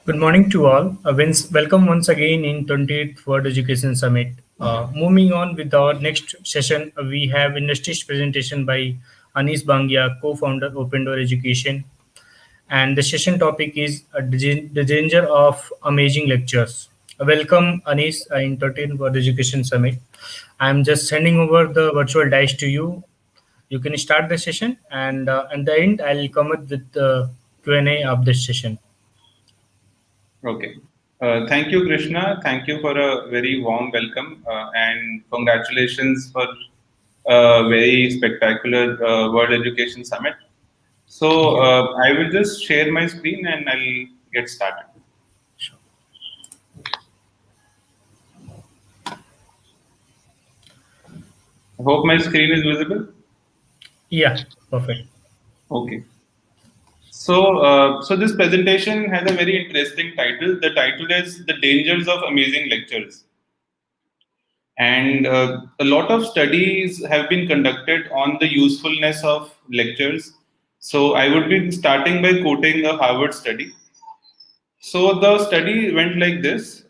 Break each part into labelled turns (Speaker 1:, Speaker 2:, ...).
Speaker 1: Good morning to all. Welcome once again in 28th World Education Summit. Moving on with our next session, we have industry's presentation by Anis Bangia, co-founder Opendoor Education. And the session topic is the danger of amazing lectures. Welcome, Anis, in 13th World Education Summit. I'm just sending over the virtual dice to you. You can start the session, and at the end, I'll come up with the Q&A of this session.
Speaker 2: Okay. Thank you, Krishna. Thank you for a very warm welcome and congratulations for a very spectacular World Education Summit. So
Speaker 1: Thank you.
Speaker 2: I will just share my screen and I'll get started.
Speaker 1: Sure.
Speaker 2: I hope my screen is visible.
Speaker 1: Yeah, perfect.
Speaker 2: Okay. So this presentation has a very interesting title. The title is "The Dangers of Amazing Lectures." And a lot of studies have been conducted on the usefulness of lectures. So I would be starting by quoting a Harvard study. So the study went like this.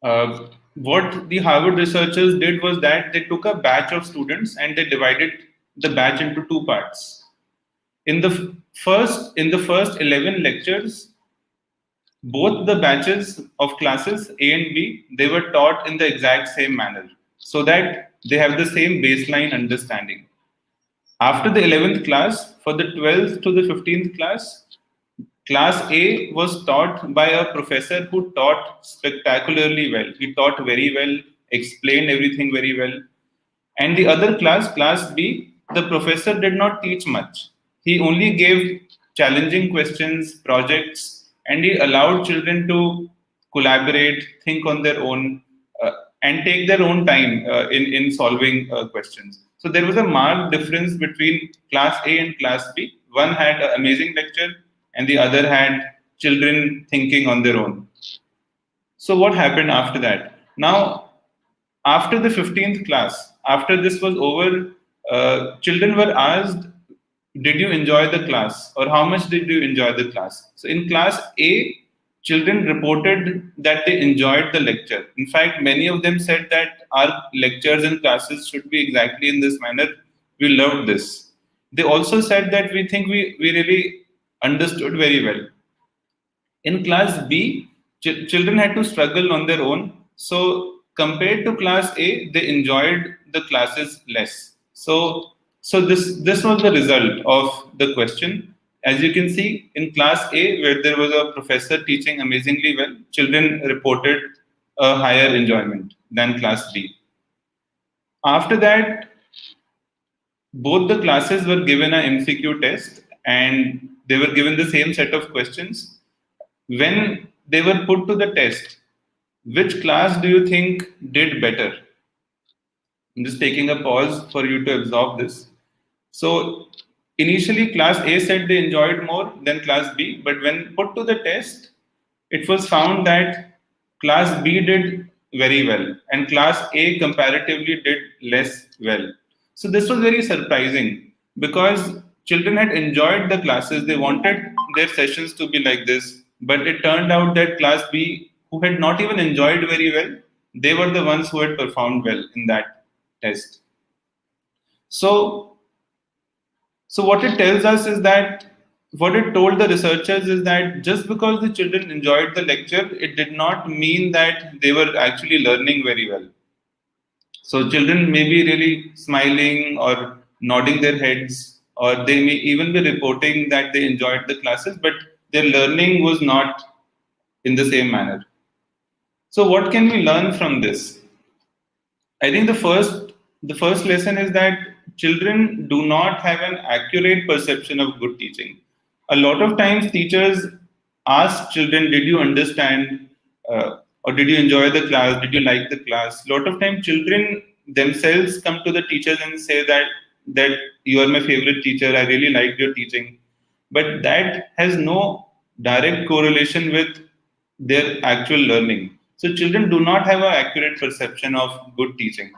Speaker 2: What the Harvard researchers did was that they took a batch of students and they divided the batch into two parts. In the first 11 lectures, both the batches of classes A and B, they were taught in the exact same manner so that they have the same baseline understanding. After the 11th class, for the 12th to the 15th class, class A was taught by a professor who taught spectacularly well. He taught very well, explained everything very well. And the other class, class B, the professor did not teach much. He only gave challenging questions, projects, and he allowed children to collaborate, think on their own, and take their own time in solving questions. So there was a marked difference between class A and class B. One had an amazing lecture, and the other had children thinking on their own. So what happened after that? Now, after the 15th class, after this was over, children were asked, did you enjoy the class or how much did you enjoy the class? So in class A, children reported that they enjoyed the lecture. In fact, many of them said that our lectures and classes should be exactly in this manner. We loved this. They also said that we think we really understood very well. In class B, children had to struggle on their own. So compared to class A, they enjoyed the classes less. So this was the result of the question. As you can see, in class A, where there was a professor teaching amazingly well, children reported a higher enjoyment than class B. After that, both the classes were given an MCQ test and they were given the same set of questions. When they were put to the test, which class do you think did better? I'm just taking a pause for you to absorb this. So initially, class A said they enjoyed more than class B, but when put to the test, it was found that class B did very well and class A comparatively did less well. So this was very surprising because children had enjoyed the classes, they wanted their sessions to be like this, but it turned out that class B, who had not even enjoyed very well, they were the ones who had performed well in that test. So so what it tells us is that what it told the researchers is that just because the children enjoyed the lecture, it did not mean that they were actually learning very well. So children may be really smiling or nodding their heads, or they may even be reporting that they enjoyed the classes, but their learning was not in the same manner. So what can we learn from this? I think the first lesson is that children do not have an accurate perception of good teaching. A lot of times, teachers ask children, "Did you understand? Or did you enjoy the class? Did you like the class?" A lot of times, children themselves come to the teachers and say that you are my favorite teacher. I really liked your teaching, but that has no direct correlation with their actual learning. So children do not have an accurate perception of good teaching.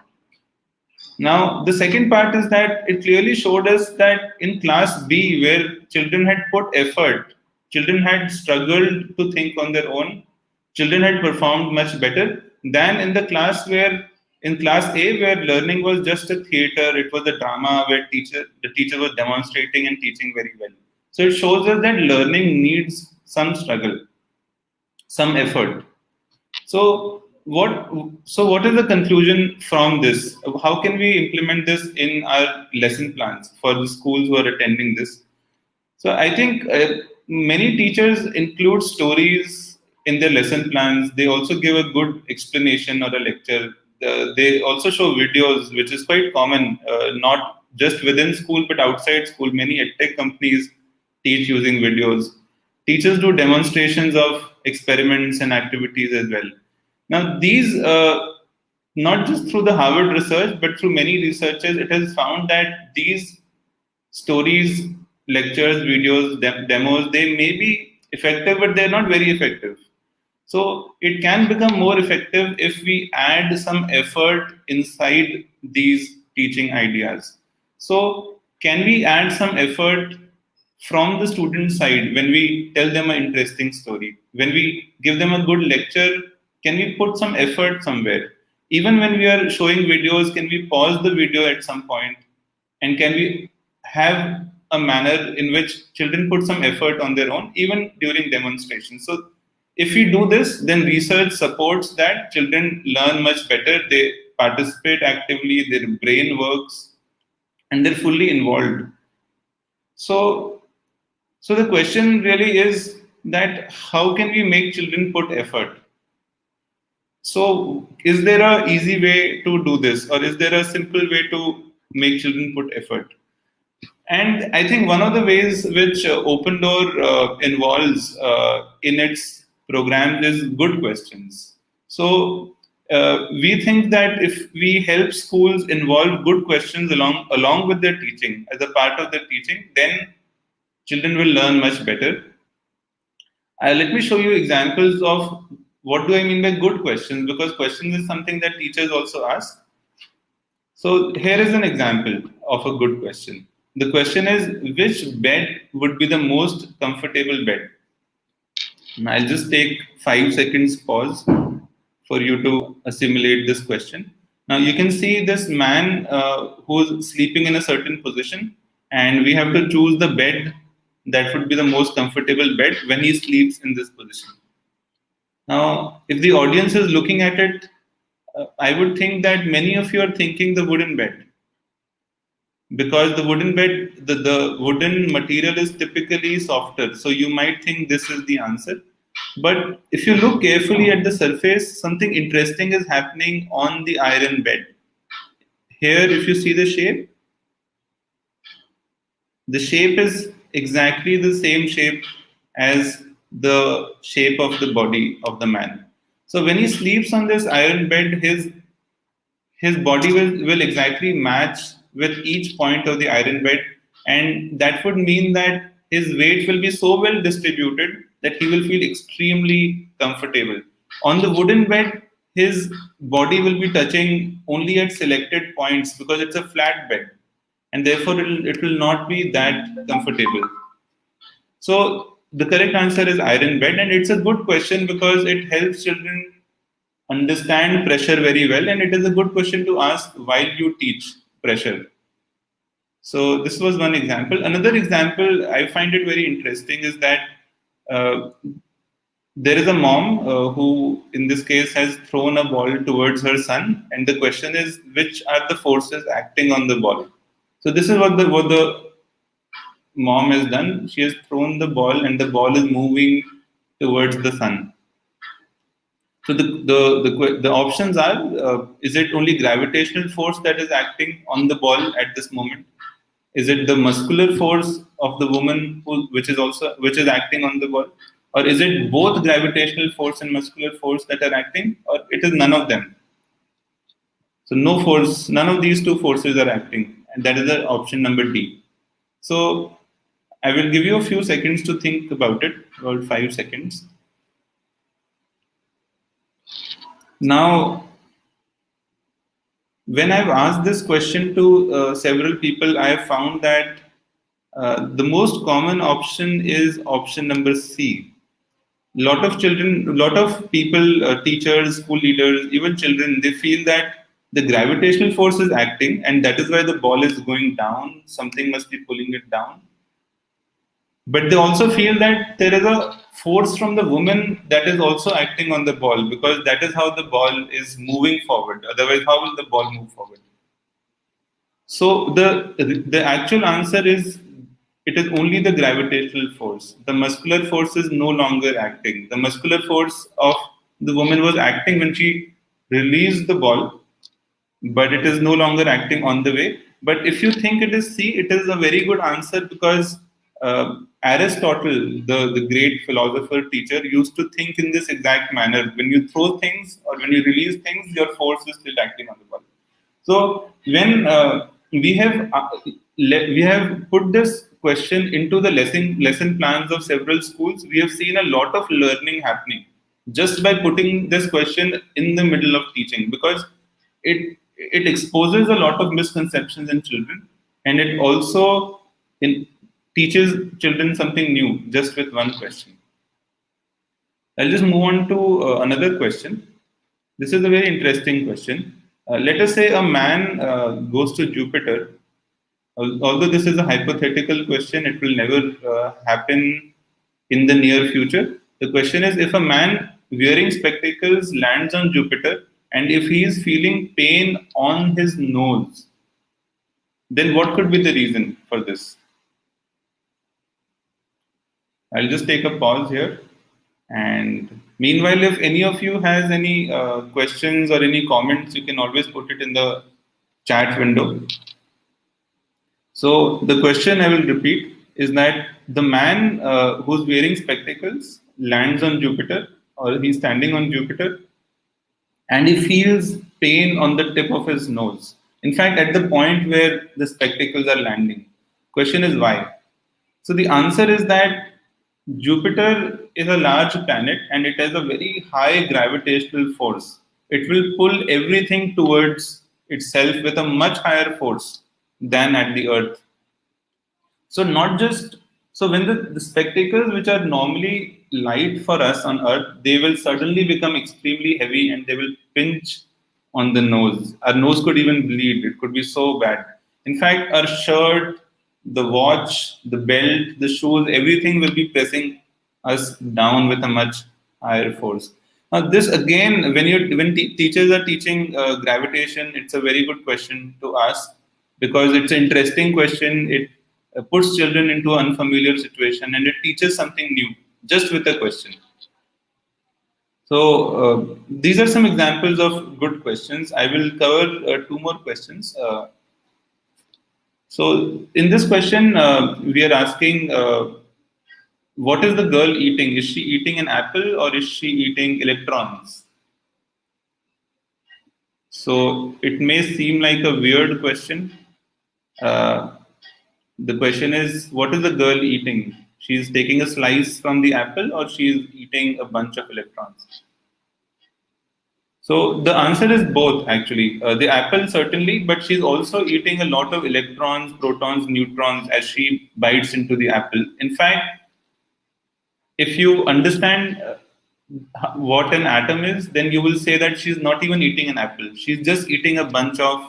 Speaker 2: Now, the second part is that it clearly showed us that in class B, where children had put effort, children had struggled to think on their own. Children had performed much better than in the class where, in class A, where learning was just a theater, it was a drama where the teacher was demonstrating and teaching very well. So it shows us that learning needs some struggle, some effort. So what is the conclusion from this? How can we implement this in our lesson plans for the schools who are attending this? So I think many teachers include stories in their lesson plans. They also give a good explanation or a lecture. They also show videos, which is quite common, not just within school but outside school. Many edtech companies teach using videos. Teachers do demonstrations of experiments and activities as well. Now, these, not just through the Harvard research, but through many researchers, it has found that these stories, lectures, videos, demos, they may be effective, but they're not very effective. So it can become more effective if we add some effort inside these teaching ideas. So can we add some effort from the student side when we tell them an interesting story? When we give them a good lecture, can we put some effort somewhere? Even when we are showing videos, can we pause the video at some point? And can we have a manner in which children put some effort on their own, even during demonstrations? So if we do this, then research supports that children learn much better, they participate actively, their brain works, and they're fully involved. So, so the question really is that how can we make children put effort? So, is there a easy way to do this, or is there a simple way to make children put effort? And I think one of the ways which Opendoor involves in its programs is good questions. So we think that if we help schools involve good questions along with their teaching, as a part of their teaching, then children will learn much better. Let me show you examples of what do I mean by good questions, because questions is something that teachers also ask. So here is an example of a good question. The question is, which bed would be the most comfortable bed? And I'll just take 5 seconds pause for you to assimilate this question. Now you can see this man who's sleeping in a certain position, and we have to choose the bed that would be the most comfortable bed when he sleeps in this position. Now, if the audience is looking at it, I would think that many of you are thinking the wooden bed, because the wooden bed, the wooden material is typically softer. So you might think this is the answer. But if you look carefully at the surface, something interesting is happening on the iron bed. Here, if you see the shape is exactly the same shape as the shape of the body of the man. So when he sleeps on this iron bed, his body will exactly match with each point of the iron bed, and that would mean that his weight will be so well distributed that he will feel extremely comfortable. On the wooden bed, his body will be touching only at selected points because it's a flat bed, and therefore it will not be that comfortable. So the correct answer is iron bed, and it's a good question because it helps children understand pressure very well, and it is a good question to ask while you teach pressure. So this was one example. Another example I find it very interesting is that uh, there is a mom who, in this case, has thrown a ball towards her son, and the question is, which are the forces acting on the ball? So this is what the mom has done. She has thrown the ball, and the ball is moving towards the sun. So the options are: is it only gravitational force that is acting on the ball at this moment? Is it the muscular force of the woman which is acting on the ball, or is it both gravitational force and muscular force that are acting, or it is none of them? So no force, none of these two forces are acting, and that is the option number D. So I will give you a few seconds to think about it, about 5 seconds. Now, when I've asked this question to several people, I have found that The most common option is option number C. Lot of children, lot of people, teachers, school leaders, even children, they feel that the gravitational force is acting, and that is why the ball is going down. Something must be pulling it down. But they also feel that there is a force from the woman that is also acting on the ball, because that is how the ball is moving forward. Otherwise, how will the ball move forward? So the actual answer is, it is only the gravitational force. The muscular force is no longer acting. The muscular force of the woman was acting when she released the ball, but it is no longer acting on the way. But if you think it is C, it is a very good answer, because Aristotle, the great philosopher teacher, used to think in this exact manner. When you throw things or when you release things, your force is still acting on the ball. So when we have put this question into the lesson plans of several schools, we have seen a lot of learning happening just by putting this question in the middle of teaching, because it exposes a lot of misconceptions in children, and it also teaches children something new just with one question. I'll just move on to another question. This is a very interesting question. Let us say a man goes to Jupiter. Although this is a hypothetical question, it will never happen in the near future. The question is, if a man wearing spectacles lands on Jupiter and if he is feeling pain on his nose, then what could be the reason for this? I'll just take a pause here. And meanwhile, if any of you has any questions or any comments, you can always put it in the chat window. So the question I will repeat is that the man who's wearing spectacles lands on Jupiter, or he's standing on Jupiter, and he feels pain on the tip of his nose. In fact, at the point where the spectacles are landing. Question is why? So the answer is that Jupiter is a large planet and it has a very high gravitational force. It will pull everything towards itself with a much higher force than at the Earth. So not just so when the spectacles which are normally light for us on Earth, they will suddenly become extremely heavy and they will pinch on the nose. Our nose could even bleed. It could be so bad. In fact, our shirt, the watch, the belt, the shoes, everything will be pressing us down with a much higher force. Now, this again, when teachers are teaching gravitation, it's a very good question to ask, because it's an interesting question. It puts children into an unfamiliar situation and it teaches something new just with a question. So these are some examples of good questions. I will cover two more questions. So in this question, we are asking, what is the girl eating? Is she eating an apple or is she eating electrons? So it may seem like a weird question. Uh, the question is, what is the girl eating? She's taking a slice from the apple or she's eating a bunch of electrons? So the answer is both actually. The apple certainly, but she's also eating a lot of electrons, protons, neutrons as she bites into the apple. In fact, if you understand what an atom is, then you will say that she's not even eating an apple. She's just eating a bunch of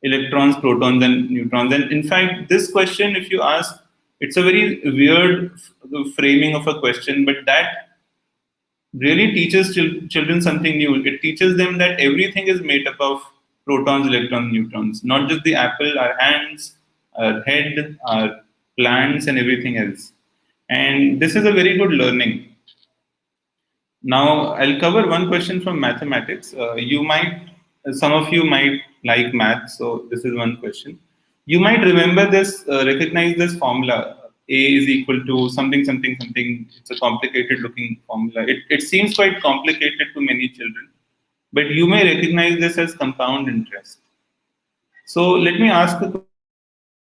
Speaker 2: electrons, protons, and neutrons. And in fact, this question, if you ask, it's a very weird framing of a question, but that really teaches children something new. It teaches them that everything is made up of protons, electrons, neutrons, not just the apple, our hands, our head, our plants, and everything else. And this is a very good learning. Now, I'll cover one question from mathematics. Some of you might like math, so this is one question. You might remember this, recognize this formula. A is equal to something, something, something. It's a complicated looking formula. It seems quite complicated to many children, but you may recognize this as compound interest. So let me ask the question, what is compound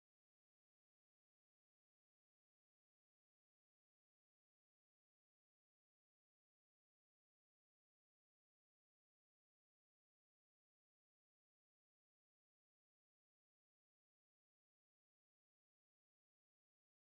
Speaker 2: interest?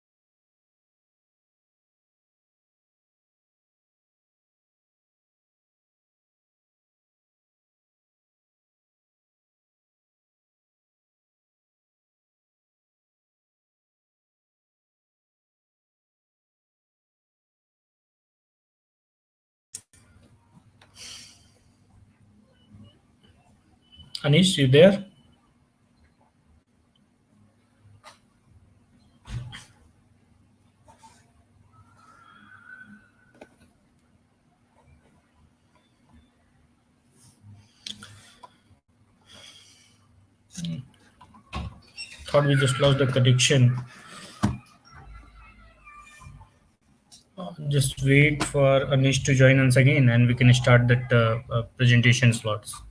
Speaker 1: Anish, you there? Thought we just lost the connection. Just wait for Anish to join us again, and we can start that presentation slots.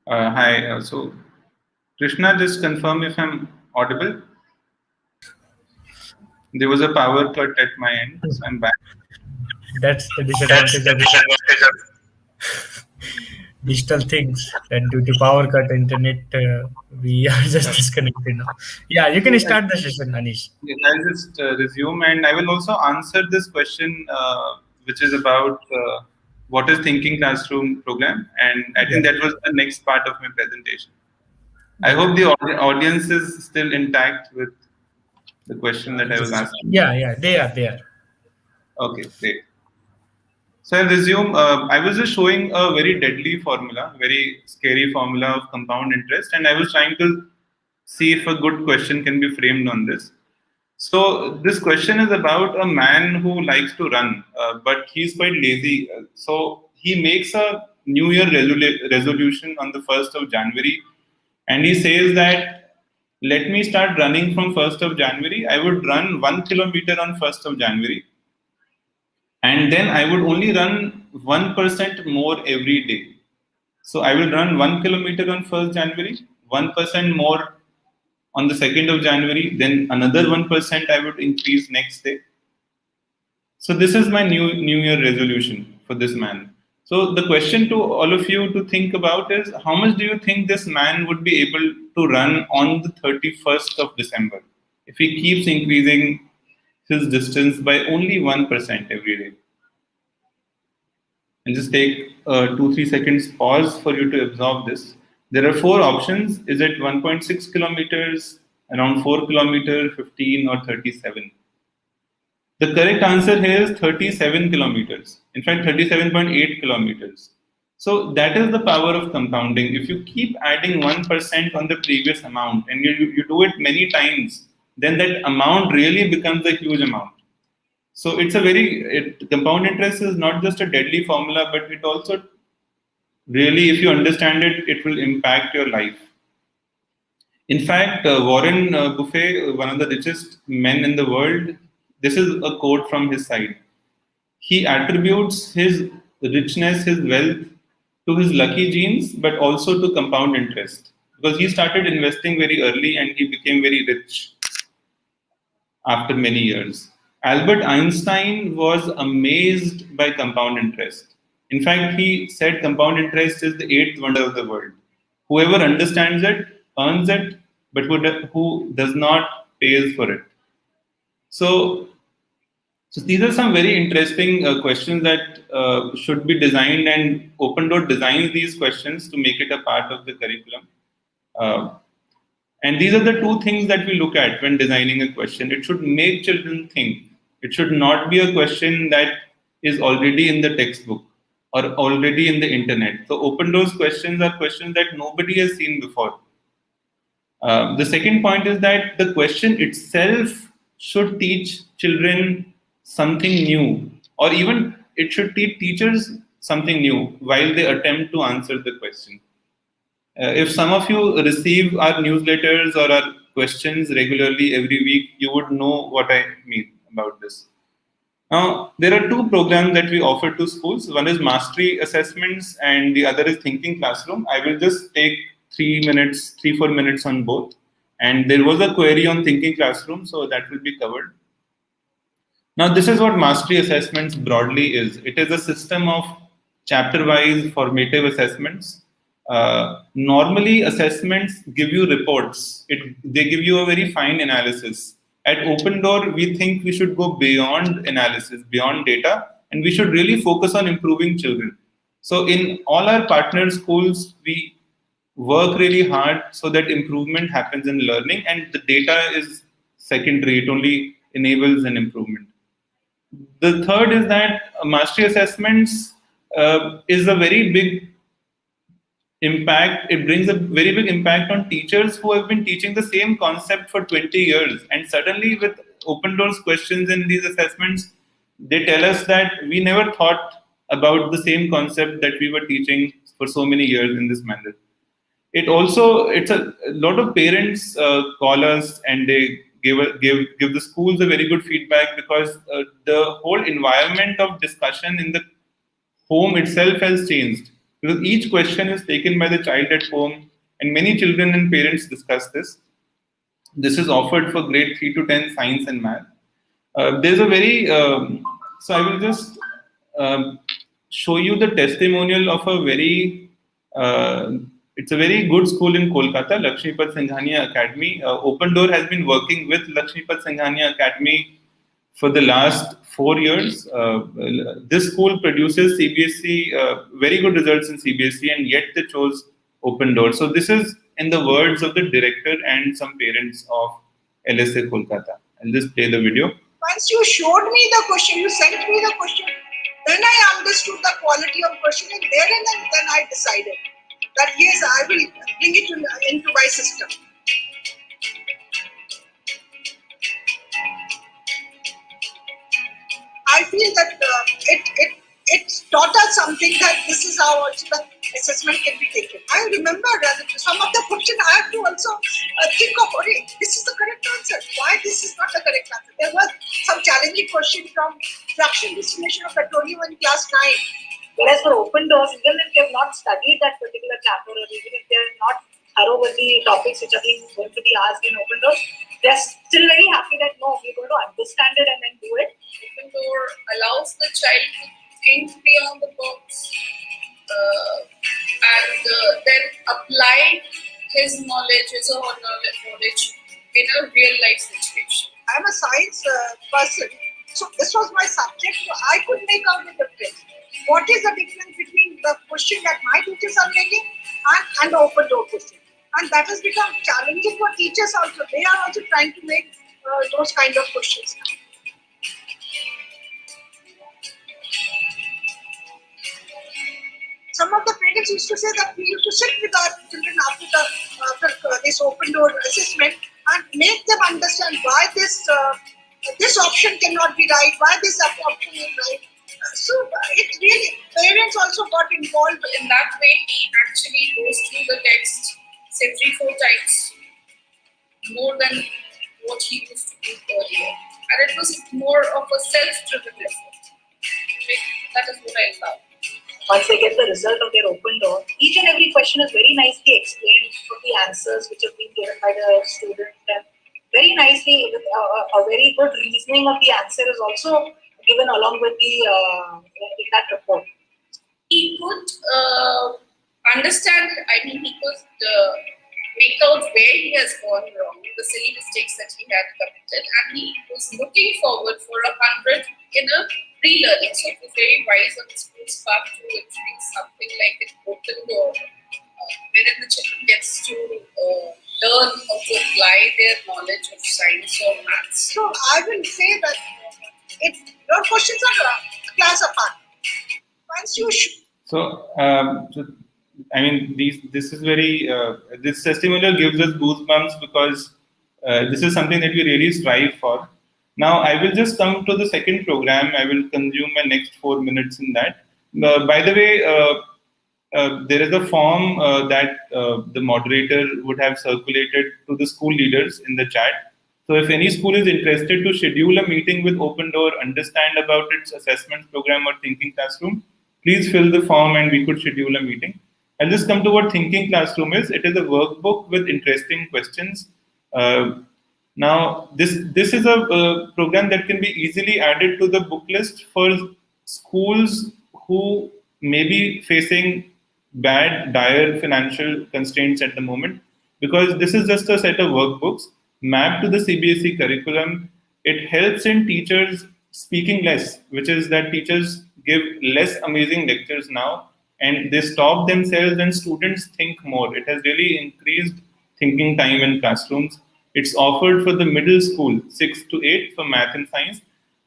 Speaker 2: Hi. So, Krishna, just confirm if I'm audible. There was a power cut at my end, so I'm back.
Speaker 1: That's the
Speaker 2: That's
Speaker 1: disadvantage
Speaker 2: the
Speaker 1: of
Speaker 2: disadvantage of.
Speaker 1: digital things, that due to power cut internet, we are just disconnected now. Yeah, you can
Speaker 2: So,
Speaker 1: start the session, Anish.
Speaker 2: yes, I'll just resume, and I will also answer this question, which is about what is thinking classroom program, and I
Speaker 1: Yeah,
Speaker 2: think that was the next part of my presentation. I
Speaker 1: yeah,
Speaker 2: hope the audience is still intact with the question that I was
Speaker 1: just
Speaker 2: asking.
Speaker 1: yeah, yeah, they are there.
Speaker 2: Okay, great. So I'll resume. I was just showing a very deadly formula, very scary formula of compound interest, and I was trying to see if a good question can be framed on this. So this question is about a man who likes to run, but he's quite lazy. So he makes a New Year resolution on the 1st of January, and he says that let me start running from 1st of January. I would run 1 kilometer on 1st of January, and then I would only run 1% more every day. So I will run 1 kilometer on 1st January, 1% more on the 2nd of January, then another 1% I would increase next day. So this is my New Year resolution for this man. So the question to all of you to think about is how much do you think this man would be able to run on the 31st of December if he keeps increasing his distance by only 1% every day? And just take 2 3 seconds pause for you to absorb this. There are four options. Is it 1.6 kilometers, around 4 kilometers, 15 or 37? The correct answer here is 37 kilometers. In fact, 37.8 kilometers. So that is the power of compounding. If you keep adding 1% on the previous amount and you do it many times, then that amount really becomes a huge amount. So it's a compound interest is not just a deadly formula, but it also really, if you understand it, it will impact your life. In fact, Warren Buffett, one of the richest men in the world, this is a quote from his side. He attributes his richness, his wealth to his lucky genes, but also to compound interest. Because he started investing very early and he became very rich after many years. Albert Einstein was amazed by compound interest. In fact, he said compound interest is the eighth wonder of the world. Whoever understands it earns it, but who does not pays for it. So, these are some very interesting questions that should be designed, and Opendoor designs these questions to make it a part of the curriculum. Uh, and these are the two things that we look at when designing a question. It should make children think. It should not be a question that is already in the textbook or already in the internet. So Opendoor's questions are questions that nobody has seen before. The second point is that the question itself should teach children something new, or even it should teach teachers something new while they attempt to answer the question. If some of you receive our newsletters or our questions regularly every week, you would know what I mean about this. Now, there are two programs that we offer to schools. One is mastery assessments and the other is thinking classroom. I will just take 4 minutes on both. And there was a query on thinking classroom, so that will be covered. Now, this is what mastery assessments broadly is. It is a system of chapter-wise formative assessments. Normally, assessments give you reports. They give you a very fine analysis. At Opendoor, we think we should go beyond analysis, beyond data, and we should really focus on improving children. So in all our partner schools, we work really hard so that improvement happens in learning, and the data is secondary. It only enables an improvement. The third is that mastery assessments is a very big impact. It brings a very big impact on teachers who have been teaching the same concept for 20 years. And suddenly with Opendoor's questions in these assessments, they tell us that we never thought about the same concept that we were teaching for so many years in this manner. It's a lot of parents call us and they give the schools a very good feedback, because the whole environment of discussion in the home itself has changed, because each question is taken by the child at home, and many children and parents discuss this. This is offered for grade 3 to 10 science and math. There's a very so I will just show you the testimonial of a very it's a very good school in Kolkata, Lakshmipad Singhania Academy. Opendoor has been working with Lakshmipad Singhania Academy for the last 4 years. This school produces CBSE, very good results in CBSE, and yet they chose Opendoor. So this is in the words of the director and some parents of LSA Kolkata. I'll just play the video.
Speaker 3: Once you showed me the question, you sent me the question, then I understood the quality of question, and then I decided that yes, I will bring it into my system. I feel that it taught us something, that this is how also the assessment can be taken. I remember that some of the question I have to also think of, okay, this is the correct answer. Why this is not the correct answer? There was some challenging question from fraction distillation of petroleum in class 9. Whereas for Opendoor, even if they have not studied that particular chapter, or even if they are not thorough with the topics which are going to be asked in Opendoor, they are still very happy that no, we're going to understand it and then do it.
Speaker 4: Opendoor allows the child to think beyond the box and then apply his knowledge, his own knowledge in a real life situation.
Speaker 3: I'm a science person, so this was my subject, so I could make out the difference. What is the difference between the question that my teachers are making and the Opendoor question? And that has become challenging for teachers also. They are also trying to make those kind of questions now. Some of the parents used to say that we used to sit with our children after this Opendoor assessment and make them understand why this option cannot be right, why this option is right. So it really, parents also got involved.
Speaker 4: In that way, he actually goes through the text, say 3-4 times more than what he used to do earlier. And it was more of a self-driven effort. Okay? That is what I love.
Speaker 3: Once they get the result of their Opendoor, each and every question is very nicely explained for the answers which have been given by the student. And very nicely, with a very good reasoning of the answer is also given along with the in that report.
Speaker 4: He could understand, I mean, he could make out where he has gone wrong, the silly mistakes that he had committed, and he was looking forward for 100 in a pre-learning. So it was very wise on the school's part to introduce something like an open door, wherein the children gets to learn how to apply their knowledge of science or maths.
Speaker 3: So I will say that your questions are class apart. Once you
Speaker 2: I mean, this is very this testimonial gives us goosebumps because this is something that we really strive for. Now, I will just come to the second program. I will consume my next 4 minutes in that. By the way, there is a form that the moderator would have circulated to the school leaders in the chat. So if any school is interested to schedule a meeting with Opendoor, understand about its assessment program or thinking classroom, please fill the form and we could schedule a meeting. I'll just come to what thinking classroom is. It is a workbook with interesting questions. Now, this is a program that can be easily added to the book list for schools who may be facing dire financial constraints at the moment, because this is just a set of workbooks mapped to the CBSE curriculum. It helps in teachers speaking less, which is that teachers give less amazing lectures now and they stop themselves and students think more. It has really increased thinking time in classrooms. It's offered for the middle school, 6 to 8 for math and science.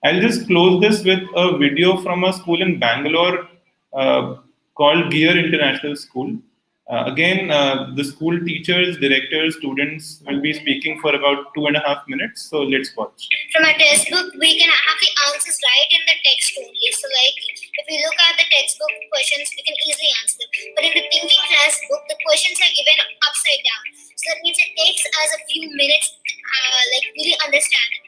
Speaker 2: I'll just close this with a video from a school in Bangalore called Gear International School. The school teachers, directors, students will be speaking for about 2.5 minutes. So let's watch.
Speaker 5: From a textbook, we can have the answers right in the text only. So like, if we look at the textbook questions, we can easily answer them. But in the thinking class book, the questions are given upside down. So that means it takes us a few minutes, like really understand it.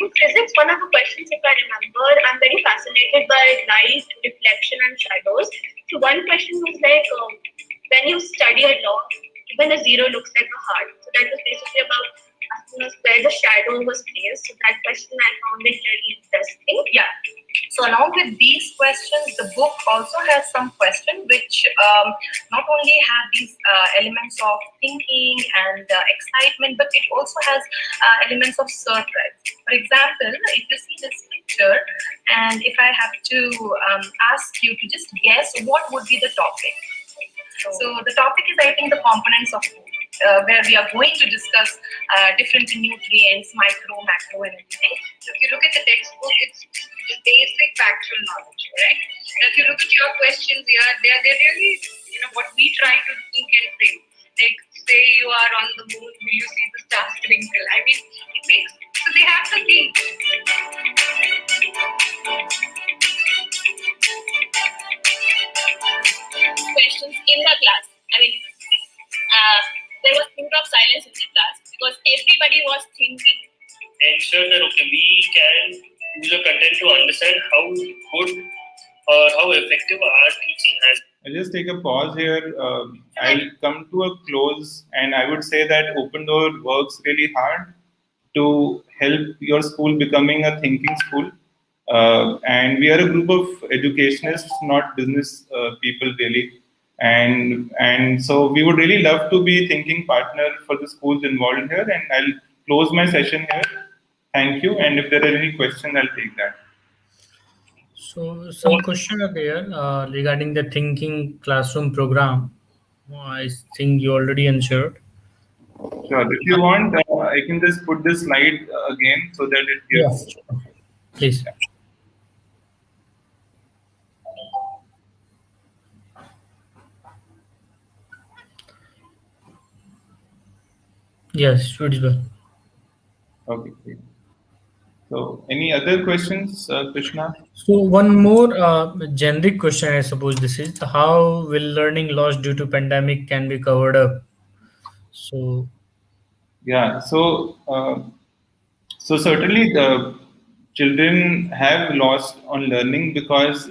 Speaker 6: In physics, one of the questions, if I remember, I'm very fascinated by light, reflection, and shadows. So one question was like, when you study a law, even a zero looks like a heart. So that was basically about asking us where the shadow was placed. So that question I found it very interesting.
Speaker 7: Yeah. So along with these questions, the book also has some questions which not only have these elements of thinking and excitement, but it also has elements of surprise. For example, if you see this picture, and if I have to ask you to just guess what would be the topic. So the topic is, I think, the components of food, where we are going to discuss different nutrients, micro, macro, and everything.
Speaker 4: So if you look at the textbook, it's the basic factual knowledge, right? And if you look at your questions here, they're really, what we try to think and frame. Like, say you are on the moon, will you see the stars twinkle? I mean, it makes, so they have to think.
Speaker 6: Questions in the class. I mean, there was pin drop silence in the class because everybody was thinking.
Speaker 8: Ensure that we can use the content to understand how good or how effective our teaching has.
Speaker 2: I'll just take a pause here. I'll come to a close, and I would say that Opendoor works really hard to help your school becoming a thinking school. And we are a group of educationists, not business people really. And so we would really love to be thinking partner for the schools involved here. And I'll close my session here. Thank you. And if there are any questions, I'll take that.
Speaker 1: So some question are there regarding the thinking classroom program. I think you already answered.
Speaker 2: Sure. If you want, I can just put this slide again so that it gives.
Speaker 1: Yes. Please. Yes, suitable.
Speaker 2: Okay. Great. So, any other questions, Krishna?
Speaker 1: So one more generic question, I suppose this is, how will learning lost due to pandemic can be covered up? So
Speaker 2: yeah, so certainly the children have lost on learning because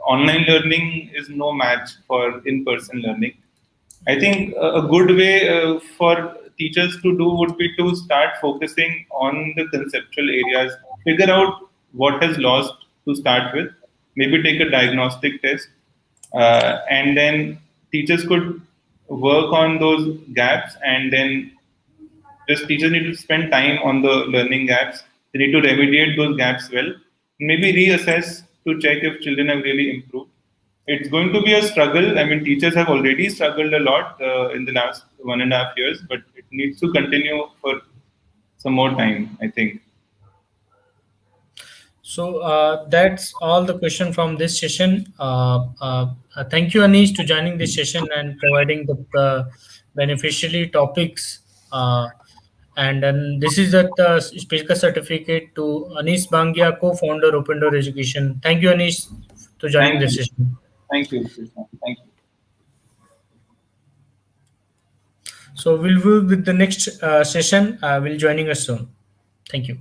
Speaker 2: online learning is no match for in-person learning. I think a good way for teachers to do would be to start focusing on the conceptual areas, figure out what has lost, to start with. Maybe take a diagnostic test, and then teachers could work on those gaps, and then just teachers need to spend time on the learning gaps. They need to remediate those gaps well. Maybe reassess to check if children have really improved. It's going to be a struggle. I mean, teachers have already struggled a lot in the last 1.5 years, but it needs to continue for some more time, I think.
Speaker 1: So that's all the question from this session. Thank you, Anish, to joining this session and providing the beneficiary topics. And then this is the speaker certificate to Anish Bangia, co-founder Opendoor Education. Thank you, Anish, to joining
Speaker 2: Thank
Speaker 1: this
Speaker 2: you.
Speaker 1: session.
Speaker 2: Thank you, Krishna. Thank you.
Speaker 1: So we'll with the next session. Will joining us soon. Thank you.